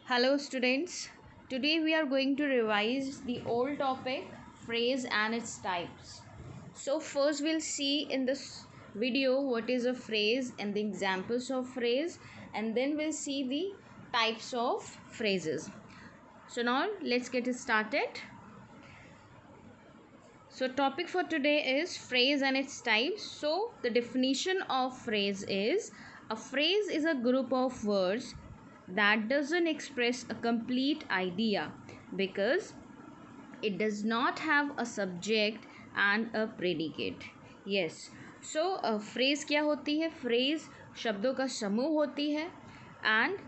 Hello students, today we are going to revise the old topic phrase and its types. So first we'll see in this video what is a phrase and the examples of phrase, and then we'll see the types of phrases. So now let's get started. So topic for today is phrase and its types. So the definition of phrase is a phrase is a group of words that doesn't express a complete idea because it does not have a subject and a predicate. Yes, so phrase क्या होती है? phrase शब्दों का समूह होती है and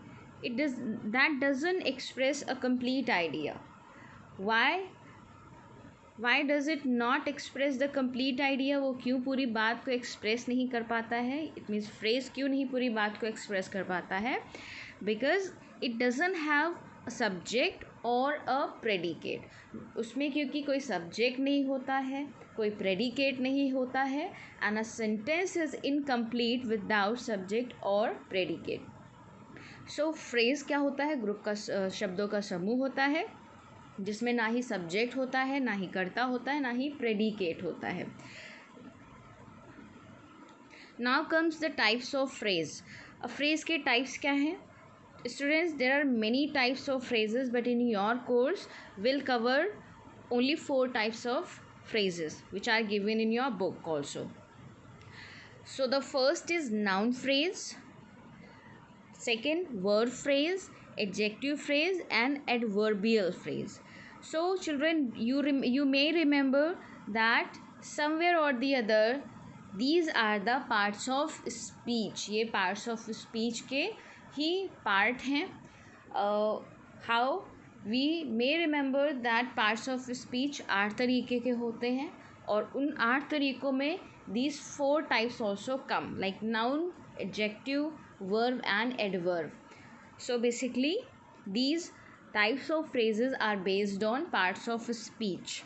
that doesn't express a complete idea. Why does it not express the complete idea? वो क्यों पूरी बात को एक्सप्रेस नहीं कर पाता है? इट मीन्स फ्रेज क्यों नहीं पूरी बात को एक्सप्रेस कर पाता है? Because it doesn't have a subject और अ प्रेडिकेट. उसमें क्योंकि कोई सब्जेक्ट नहीं होता है, कोई प्रेडिकेट नहीं होता है, and a sentence is incomplete without subject और प्रेडिकेट. सो फ्रेज क्या होता है? ग्रुप का शब्दों का समूह होता है जिसमें ना ही सब्जेक्ट होता है, ना ही कर्ता होता है, ना ही प्रेडिकेट होता है. Now comes the types of phrase. Phrase के टाइप्स क्या हैं? Students, there are many types of phrases, but in your course we'll cover only 4 types of phrases which are given in your book also. So the first is noun phrase, second verb phrase, adjective phrase, and adverbial phrase. So children, you may remember that somewhere or the other these are the parts of speech. ये parts of speech के ही part हैं. How we may remember that parts of speech 8 तरीके के होते हैं और उन 8 तरीकों में these 4 types also come, like noun, adjective, verb and adverb. So basically these types of phrases are based on parts of speech.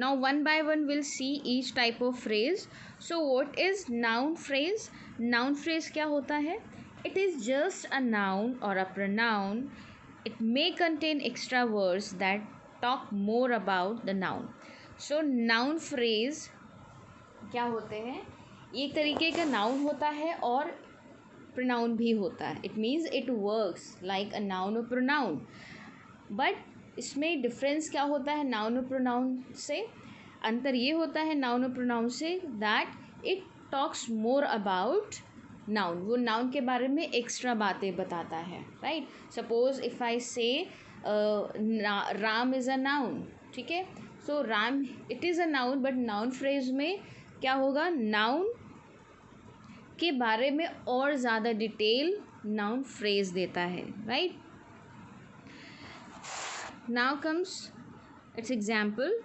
Now one by one we'll see each type of phrase. So what is noun phrase? Noun phrase क्या होता है? It is just a noun or a pronoun. It may contain extra words that talk more about the noun. So noun phrase क्या होते हैं? एक तरीके का noun होता है और प्रोनाउन भी होता है. It means it works like a noun और प्रोनाउन. बट इसमें डिफरेंस क्या होता है नाउन और प्रोनाउन से? अंतर ये होता है नाउन और pronoun say that it talks more about noun. वो नाउन के बारे में एक्स्ट्रा बातें बताता है. राइट, सपोज इफ़ आई से राम इज़ अ नाउन. ठीक है, so Ram it is a noun, but noun phrase में क्या होगा? नाउन के बारे में और ज़्यादा डिटेल नाउन फ्रेज देता है. Right, now comes it's example.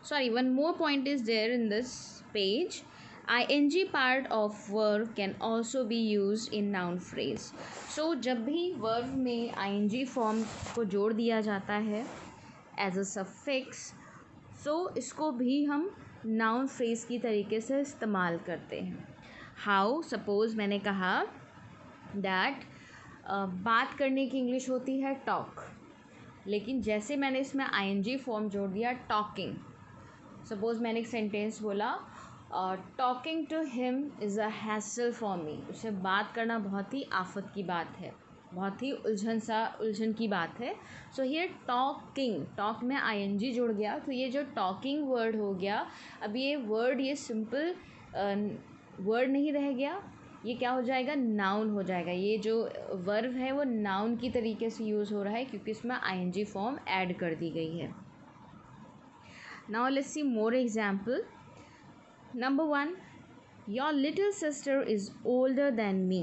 Sorry, one more point is there in this page. ing part of verb can also be used in noun phrase. So जब भी verb में ing form को जोड़ दिया जाता है as a suffix, so इसको भी हम noun phrase की तरीके से इस्तेमाल करते हैं. How? Suppose मैंने कहा that बात करने की इंग्लिश होती है talk, लेकिन जैसे मैंने इसमें ing फॉर्म जोड़ दिया टॉकिंग. सपोज़ मैंने एक सेंटेंस बोला talking to him is a hassle for me. उससे बात करना बहुत ही आफत की बात है, बहुत ही उलझन की बात है. सो हियर टॉकिंग, टॉक में ing जुड़ गया, तो ये जो टॉकिंग वर्ड हो गया, अब ये वर्ड ये सिंपल वर्ड नहीं रह गया, ये क्या हो जाएगा? नाउन हो जाएगा. ये जो वर्ब है वो नाउन की तरीके से यूज़ हो रहा है क्योंकि इसमें ing फॉर्म ऐड कर दी गई है. Now let's see more example. Number 1, your little sister is older than me.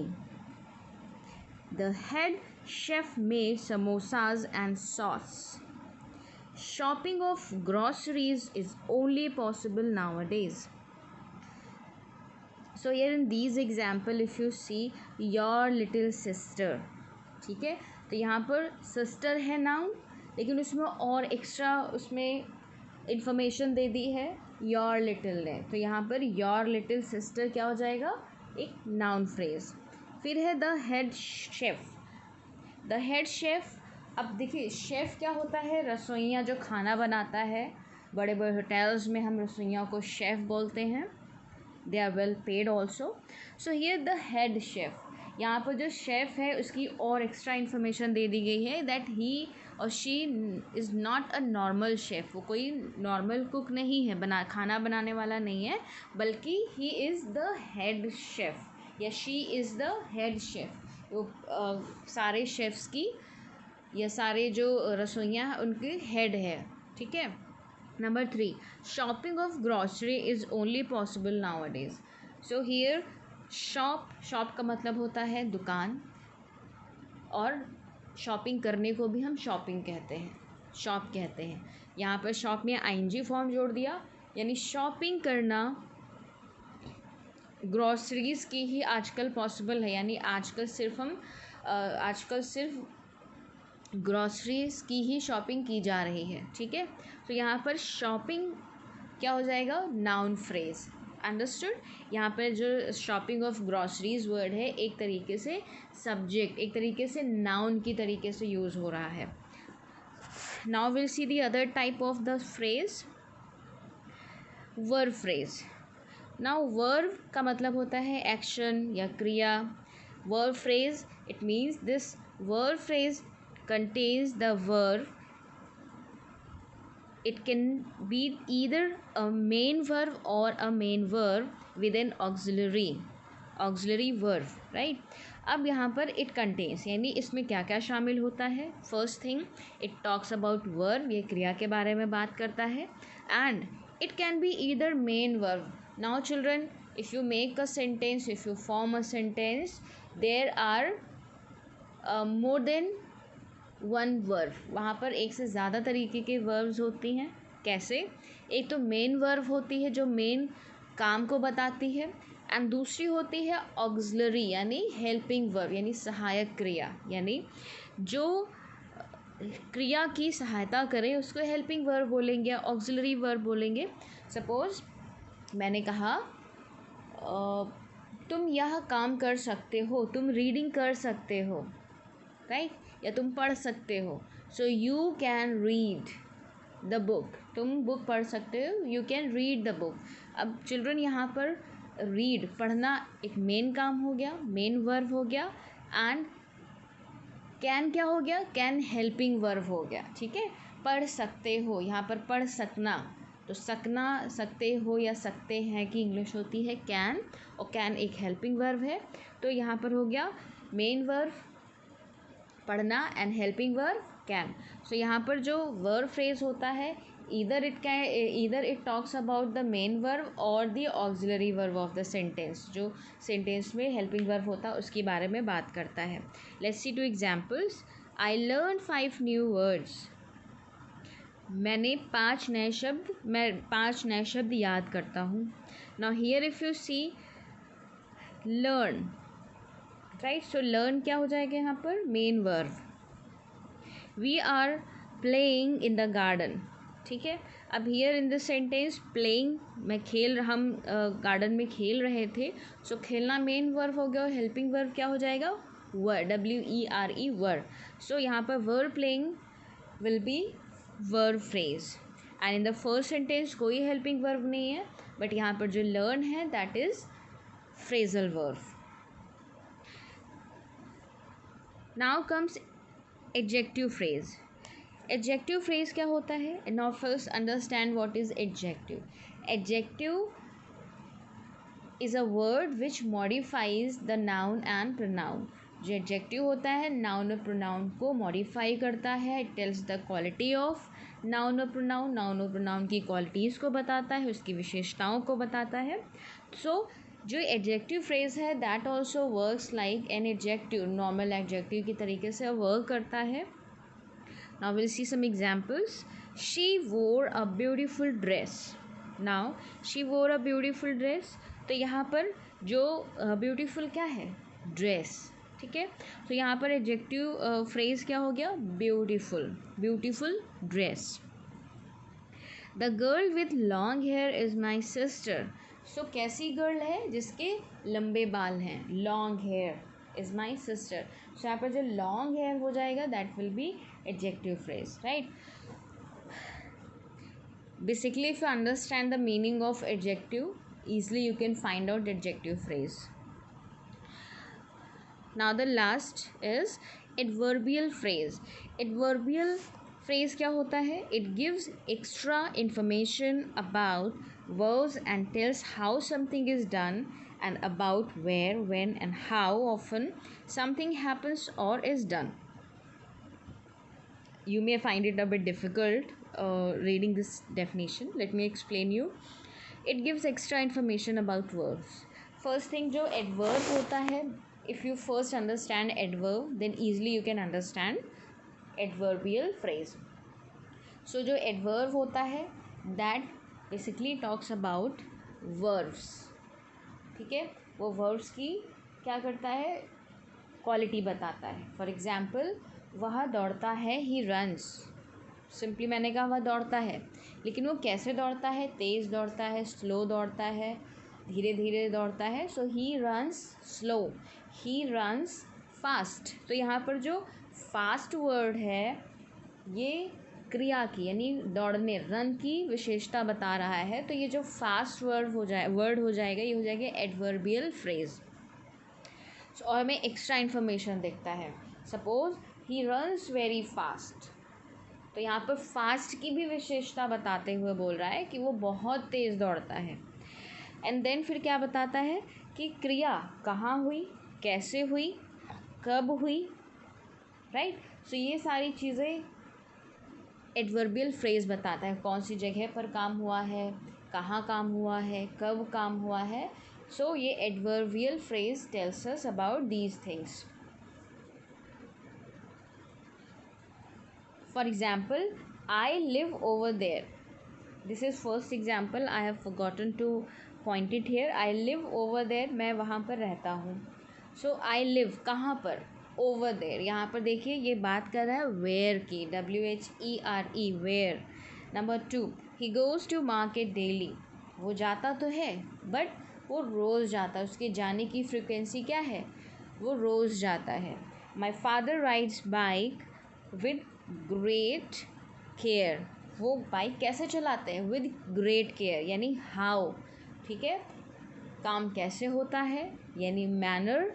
The head chef made samosas and sauce. Shopping of groceries is only possible nowadays. So here in these example if you see your little sister, ठीक है, तो यहाँ पर sister है noun, लेकिन उसमें और extra उसमें इन्फॉर्मेशन दे दी है योर लिटिल ने, तो यहाँ पर योर लिटिल सिस्टर क्या हो जाएगा? एक नाउन फ्रेज. फिर है the head chef. The head chef, अब देखिए शेफ़ क्या होता है, रसोइया जो खाना बनाता है। बड़े बड़े होटल्स में हम रसोइयों को शेफ़ बोलते हैं। They are well paid also. So here the head chef, यहाँ पर जो शेफ़ है उसकी और एक्स्ट्रा इन्फॉर्मेशन दे दी गई है दैट ही और she is not a normal chef. वो कोई नॉर्मल कुक नहीं है, खाना बनाने वाला नहीं है, बल्कि he is the head chef या she is the head chef. वो सारे शेफ्स की या सारे जो रसोइयाँ हैं उनके हेड है, ठीक है। Number 3, shopping of grocery is only possible now a days. So here shop का मतलब होता है दुकान, और शॉपिंग करने को भी हम शॉपिंग कहते हैं, शॉप कहते हैं। यहाँ पर शॉप में आईएनजी फॉर्म जोड़ दिया, यानी शॉपिंग करना ग्रॉसरीज़ की ही आजकल पॉसिबल है, यानी आजकल सिर्फ ग्रॉसरीज़ की ही शॉपिंग की जा रही है, ठीक है। तो यहाँ पर शॉपिंग क्या हो जाएगा, नाउन फ्रेज़, अंडरस्टूड। यहाँ पर जो शॉपिंग ऑफ ग्रॉसरीज वर्ड है एक तरीके से सब्जेक्ट, एक तरीके से नाउन की तरीके से यूज़ हो रहा है। Now will see the other type of the phrase, verb phrase. Now verb का मतलब होता है एक्शन या क्रिया। Verb phrase, it means this verb phrase contains the verb. It can be either a main verb or a main verb with an auxiliary verb, right? अब यहाँ पर it contains यानी इसमें क्या क्या शामिल होता है। First thing, it talks about verb, ये क्रिया के बारे में बात करता है। and it can be either main verb. Now children, if you make a sentence, if you form a sentence, there are more than one verb, वहाँ पर एक से ज़्यादा तरीके के वर्ब्स होती हैं। कैसे, एक तो मेन वर्ब होती है जो मेन काम को बताती है, एंड दूसरी होती है ऑक्सिलरी यानी हेल्पिंग वर्ब, यानी सहायक क्रिया, यानी जो क्रिया की सहायता करे उसको हेल्पिंग वर्ब बोलेंगे या ऑक्सिलरी वर्ब बोलेंगे। सपोज़ मैंने कहा तुम यह काम कर सकते हो, तुम रीडिंग कर सकते हो, राइट, या तुम पढ़ सकते हो। So you can read the book, तुम बुक पढ़ सकते हो, you can read the book. अब चिल्ड्रन यहाँ पर रीड, पढ़ना एक मेन काम हो गया, मेन वर्ब हो गया, एंड कैन क्या हो गया, कैन हेल्पिंग वर्ब हो गया, ठीक है। पढ़ सकते हो, यहाँ पर पढ़ सकना, तो सकना, सकते हो या सकते हैं की इंग्लिश होती है कैन, और कैन एक हेल्पिंग वर्ब है। तो यहाँ पर हो गया मेन वर्ब पढ़ना एंड हेल्पिंग वर्ब कैन। सो यहाँ पर जो वर्ब फ्रेज होता है either it talks about the main verb or the auxiliary verb of the sentence, जो सेंटेंस में हेल्पिंग वर्ब होता है उसके बारे में बात करता है। Let's see 2 examples. I learn 5 new words, मैं 5 नए शब्द याद करता हूँ। Now here if you see learn, right, so learn क्या हो जाएगा यहाँ पर, main verb. We are playing in the garden, ठीक है। अब here in this sentence playing, हम गार्डन में खेल रहे थे, सो खेलना मेन वर्ब हो गया, और हेल्पिंग वर्ब क्या हो जाएगा, वर्ब, WERE वर्ब। सो यहाँ पर verb playing will be verb phrase, and in the first sentence कोई हेल्पिंग वर्ब नहीं है, बट यहाँ पर जो लर्न है that is phrasal verb. Now comes adjective phrase. Adjective phrase क्या होता है, now first understand what is adjective. Adjective is a word which modifies the noun and pronoun. जो एडजेक्टिव होता है नाउन और प्रोनाउन को मॉडिफाई करता है, it tells the quality of noun और प्रोनाउन, नाउन और प्रोनाउन की क्वालिटीज़ को बताता है, उसकी विशेषताओं को बताता है। सो जो एडजेक्टिव फ्रेज है that also works like an adjective, normal adjective की तरीके से वर्क करता है। Now we'll see some examples. She wore a beautiful dress. Now she wore a beautiful dress. तो यहाँ पर जो beautiful क्या है, ड्रेस, ठीक है। तो यहाँ पर एडजेक्टिव फ्रेज क्या हो गया, beautiful dress. The girl with long hair is my sister. So कैसी गर्ल है, जिसके लंबे बाल हैं, long hair, is my sister. So यहाँ पर जो long hair हो जाएगा that will be adjective phrase, right? Basically, if you understand the meaning of adjective, easily you can find out adjective phrase. Now the last is adverbial phrase. Adverbial phrase क्या होता है? It gives extra information about verbs and tells how something is done and about where, when and how often something happens or is done. You may find it a bit difficult reading this definition. Let me explain you. It gives extra information about verbs. First thing, जो adverb होता है, if you first understand adverb, then easily you can understand adverbial phrase. So जो adverb होता है, that basically talks about verbs. ठीक है, वो verbs की क्या करता है, क्वालिटी बताता है. फॉर एग्जाम्पल, वह दौड़ता है, ही रन्स. सिंपली मैंने कहा वह दौड़ता है, लेकिन वो कैसे दौड़ता है? तेज़ दौड़ता है, स्लो दौड़ता है, धीरे धीरे दौड़ता है. So he runs slow, he runs fast. तो यहाँ पर जो फास्ट वर्ड है ये क्रिया की यानी दौड़ने, रन की विशेषता बता रहा है. तो ये जो फास्ट वर्ड हो जाएगा, ये हो जाएगा एडवर्बियल फ्रेज. और हमें एक्स्ट्रा इन्फॉर्मेशन दिखता है. Suppose he runs very fast, तो यहाँ पर फास्ट की भी विशेषता बताते हुए बोल रहा है कि वो बहुत तेज़ दौड़ता है. एंड देन फिर क्या बताता है कि क्रिया कहाँ हुई, कैसे हुई, कब हुई, राइट. सो ये सारी चीज़ें एडवर्बियल फ्रेज बताता है. कौन सी जगह पर काम हुआ है, कहाँ काम हुआ है, कब काम हुआ है. सो ये adverbial phrase tells us about these things. For example, I live over there. This is first example. I have forgotten to point it here. I live over there. मैं वहाँ पर रहता हूँ. So I live कहाँ पर? Over there. यहाँ पर देखिए ये बात कर रहा है where की, WHERE, where. Number 2, he goes to market daily. वो जाता तो है बट वो रोज़ जाता है. उसके जाने की फ्रिक्वेंसी क्या है? वो रोज़ जाता है. My father rides bike with great care. वो बाइक कैसे चलाते हैं? विद ग्रेट केयर यानी हाउ. ठीक है, काम कैसे होता है यानी मैनर.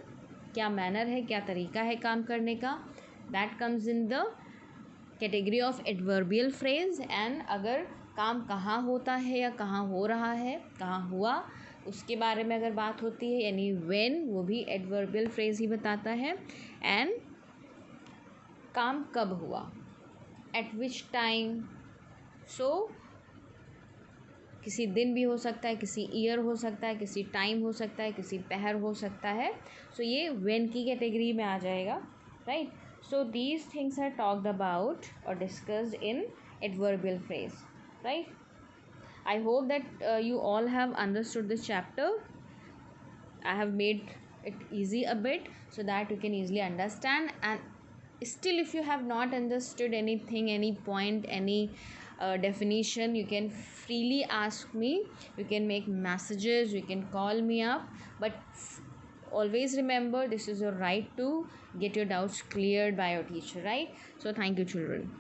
क्या मैनर है, क्या तरीका है काम करने का. That comes in the category of adverbial phrase. And अगर काम कहाँ होता है या कहाँ हो रहा है, कहाँ हुआ, उसके बारे में अगर बात होती है यानी व्हेन, वो भी एडवर्बियल फ्रेज ही बताता है. एंड काम कब हुआ, एट विच टाइम. सो किसी दिन भी हो सकता है, किसी ईयर हो सकता है, किसी टाइम हो सकता है, किसी पहर हो सकता है. सो ये व्हेन की कैटेगरी में आ जाएगा, right. So these things are talked about और discussed in adverbial phrase, right. I hope that you all have understood this chapter. I have made it easy a bit so that you can easily understand. And still if you have not understood anything, any point, any definition, you can freely ask me. You can make messages, you can call me up, but always remember this is your right to get your doubts cleared by your teacher, right. So thank you children.